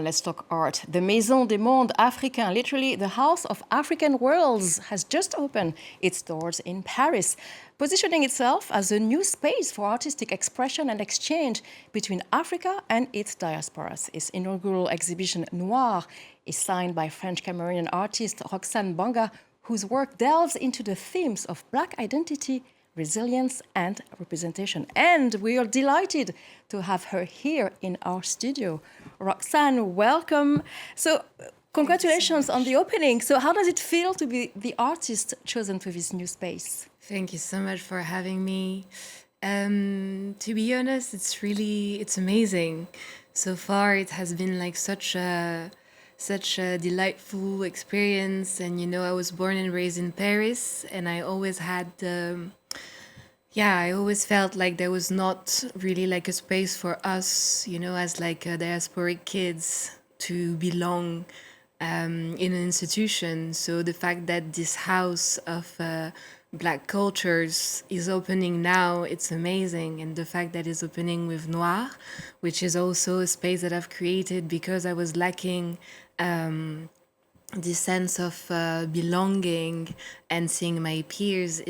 Let's talk art. The Maison Des Mondes Africains, literally the House of African Worlds, has just opened its doors in Paris, positioning itself as a new space for artistic expression and exchange between Africa and its diasporas. Its inaugural exhibition, Noire, is signed by French-Cameroonian artist Roxane Mbanga, whose work delves into the themes of Black identity, resilience and representation. And we are delighted to have her here in our studio. Roxane, welcome. So congratulations on the opening. So how does it feel to be the artist chosen for this new space? Thank you so much for having me. To be honest, it's amazing. So far, it has been like such a delightful experience. And I was born and raised in Paris, and I always had I always felt like there was not really like a space for us, as like diasporic kids to belong in an institution. So the fact that this house of Black cultures is opening now, it's amazing. And the fact that it's opening with Noire, which is also a space that I've created because I was lacking this sense of belonging and seeing my peers,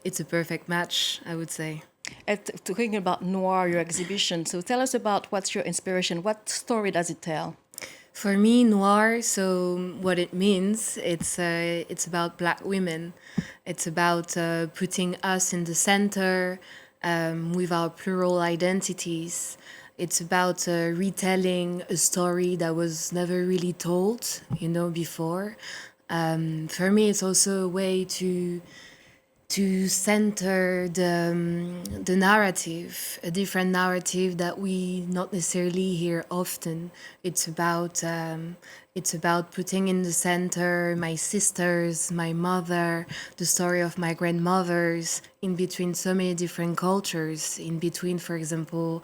it's a perfect match, I would say. Talking about Noire, your exhibition, so tell us about what's your inspiration. What story does it tell? For me, Noire, so what it means, it's about Black women. It's about putting us in the center with our plural identities. It's about retelling a story that was never really told, before. For me, it's also a way to center the narrative, a different narrative that we not necessarily hear often. It's about putting in the center my sisters, my mother, the story of my grandmothers, in between so many different cultures, in between, for example,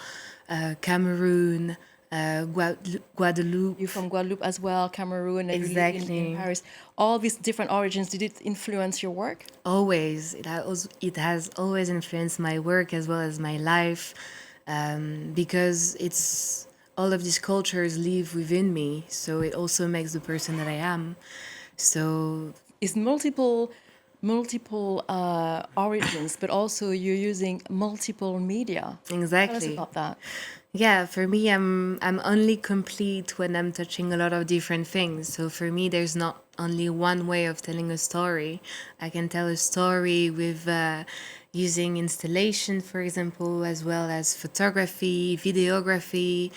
Cameroon, Guadeloupe. You're from Guadeloupe as well, Cameroon, and Exactly. you live in Paris. All these different origins, did it influence your work? Always. It has always influenced my work as well as my life, because it's all of these cultures live within me. So it also makes the person that I am. So It's multiple origins, but also you're using multiple media. exactly. Tell us about that. Yeah, for me, I'm only complete when I'm touching a lot of different things. So for me, there's not only one way of telling a story. I can tell a story with using installation, for example, as well as photography, videography,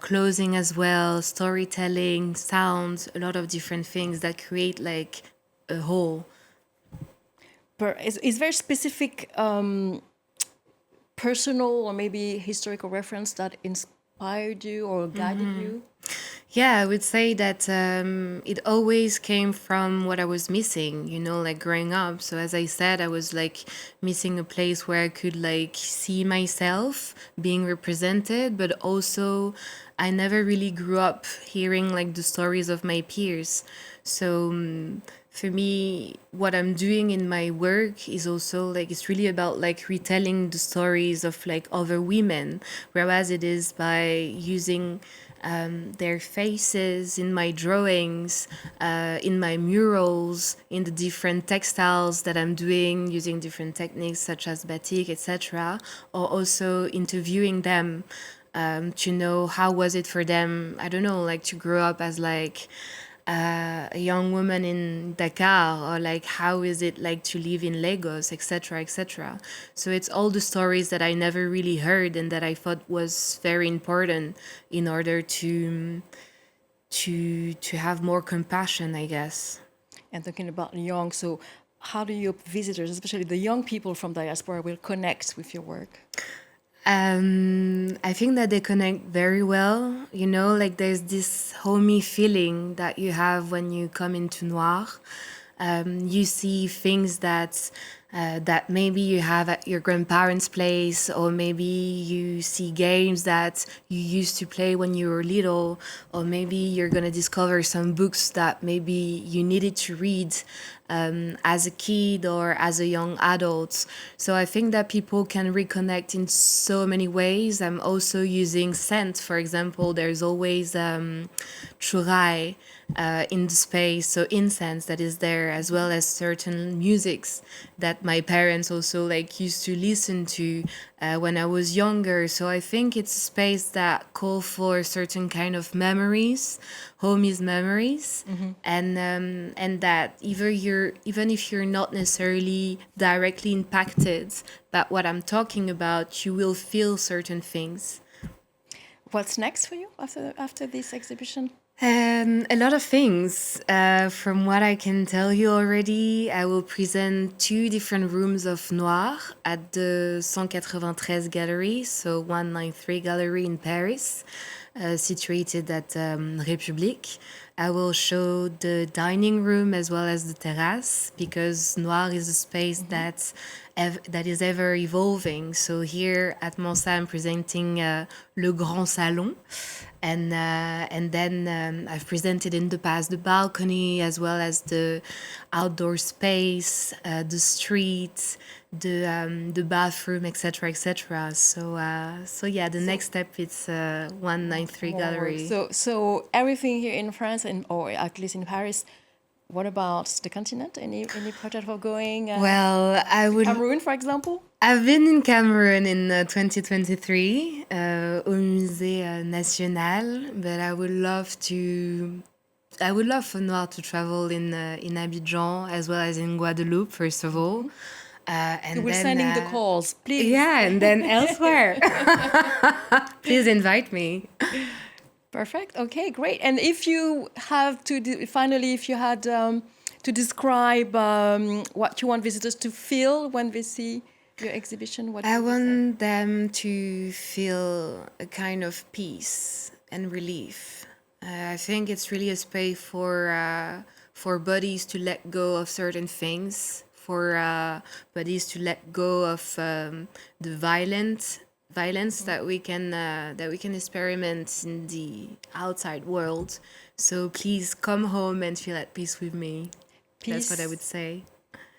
clothing as well, storytelling, sound, a lot of different things that create like a whole. Is very specific personal or maybe historical reference that inspired you or guided you? Yeah, I would say that it always came from what I was missing, like growing up. So as I said, I was like missing a place where I could like see myself being represented, but also I never really grew up hearing like the stories of my peers. So for me, what I'm doing in my work is also like it's really about like retelling the stories of like other women, whereas it is by using their faces in my drawings, in my murals, in the different textiles that I'm doing using different techniques such as batik, etc., or also interviewing them to know how was it for them, I don't know, like to grow up as like a young woman in Dakar, or like how is it like to live in Lagos, etc., etc. So it's all the stories that I never really heard and that I thought was very important in order to have more compassion, I guess. And talking about young, so how do your visitors, especially the young people from diaspora, will connect with your work? I think that they connect very well. Like there's this homey feeling that you have when you come into Noire. You see things that maybe you have at your grandparents' place, or maybe you see games that you used to play when you were little, or maybe you're gonna discover some books that maybe you needed to read as a kid or as a young adult. So I think that people can reconnect in so many ways. I'm also using scent, for example. There's always churai in the space, so incense that is there, as well as certain musics that my parents also like used to listen to when I was younger. So I think it's a space that call for certain kind of memories, home is memories, and that even if you're not necessarily directly impacted by what I'm talking about, you will feel certain things. What's next for you after this exhibition? A lot of things. From what I can tell you already, I will present 2 different rooms of Noire at the 193 Gallery, so 193 Gallery in Paris, situated at République. I will show the dining room as well as the terrace, because Noire is a space that is ever evolving. So here at MansA, I'm presenting Le Grand Salon. And then I've presented in the past the balcony as well as the outdoor space, the street, the bathroom, etc., etc. So yeah, the next step is 193 Gallery. So everything here in France, or at least in Paris. What about the continent? Any project for going? Well, Cameroon, for example. I've been in Cameroon in 2023 au Musée National, but I would love for Noir to travel in Abidjan as well as in Guadeloupe, first of all. And We're then, sending the calls, please. Yeah, and then elsewhere. Please invite me. Perfect. Okay, great. And if you have to finally, if you had to describe what you want visitors to feel when they see your exhibition, what I would you say? want them to feel a kind of peace and relief. I think it's really a space for bodies to let go of certain things, for bodies to let go of the violence that we can experiment in the outside world. So please come home and feel at peace with me. That's what I would say.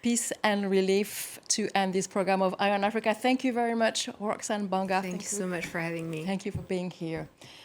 Peace and relief to end this program of Eye on Africa. Thank you very much, Roxane Mbanga. Thank you so much for having me. Thank you for being here.